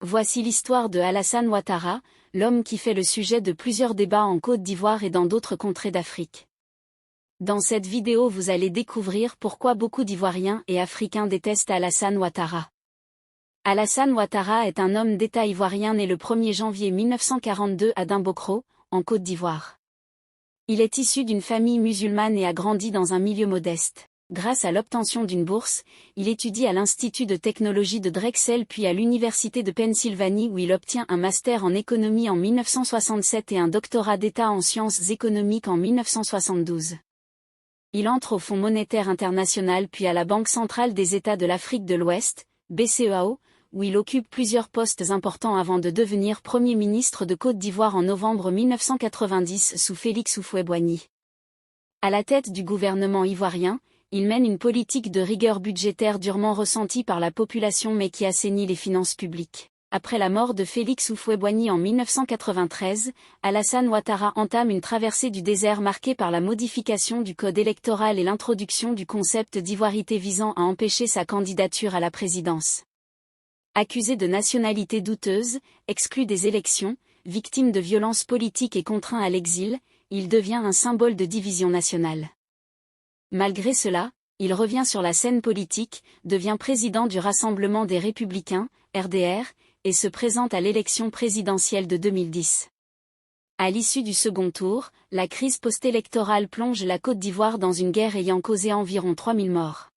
Voici l'histoire de Alassane Ouattara, l'homme qui fait le sujet de plusieurs débats en Côte d'Ivoire et dans d'autres contrées d'Afrique. Dans cette vidéo vous allez découvrir pourquoi beaucoup d'Ivoiriens et Africains détestent Alassane Ouattara. Alassane Ouattara est un homme d'État ivoirien né le 1er janvier 1942 à Dimbokro, en Côte d'Ivoire. Il est issu d'une famille musulmane et a grandi dans un milieu modeste. Grâce à l'obtention d'une bourse, il étudie à l'Institut de technologie de Drexel puis à l'Université de Pennsylvanie où il obtient un master en économie en 1967 et un doctorat d'État en sciences économiques en 1972. Il entre au Fonds monétaire international puis à la Banque centrale des États de l'Afrique de l'Ouest, BCEAO, où il occupe plusieurs postes importants avant de devenir Premier ministre de Côte d'Ivoire en novembre 1990 sous Félix Houphouët-Boigny. À la tête du gouvernement ivoirien, il mène une politique de rigueur budgétaire durement ressentie par la population mais qui assainit les finances publiques. Après la mort de Félix Houphouët-Boigny en 1993, Alassane Ouattara entame une traversée du désert marquée par la modification du code électoral et l'introduction du concept d'ivoirité visant à empêcher sa candidature à la présidence. Accusé de nationalité douteuse, exclu des élections, victime de violences politiques et contraint à l'exil, il devient un symbole de division nationale. Malgré cela, il revient sur la scène politique, devient président du Rassemblement des Républicains, RDR, et se présente à l'élection présidentielle de 2010. À l'issue du second tour, la crise post-électorale plonge la Côte d'Ivoire dans une guerre ayant causé environ 3000 morts.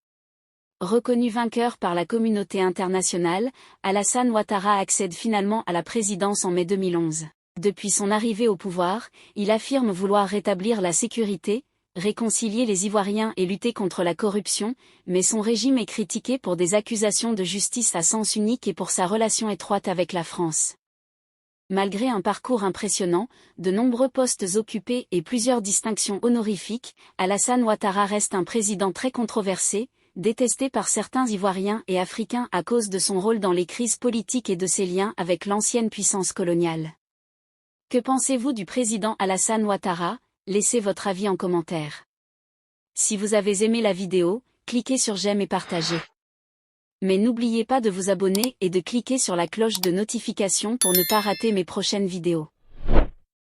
Reconnu vainqueur par la communauté internationale, Alassane Ouattara accède finalement à la présidence en mai 2011. Depuis son arrivée au pouvoir, il affirme vouloir rétablir la sécurité, réconcilier les Ivoiriens et lutter contre la corruption, mais son régime est critiqué pour des accusations de justice à sens unique et pour sa relation étroite avec la France. Malgré un parcours impressionnant, de nombreux postes occupés et plusieurs distinctions honorifiques, Alassane Ouattara reste un président très controversé, détesté par certains Ivoiriens et Africains à cause de son rôle dans les crises politiques et de ses liens avec l'ancienne puissance coloniale. Que pensez-vous du président Alassane Ouattara ? Laissez votre avis en commentaire. Si vous avez aimé la vidéo, cliquez sur j'aime et partagez. Mais n'oubliez pas de vous abonner et de cliquer sur la cloche de notification pour ne pas rater mes prochaines vidéos.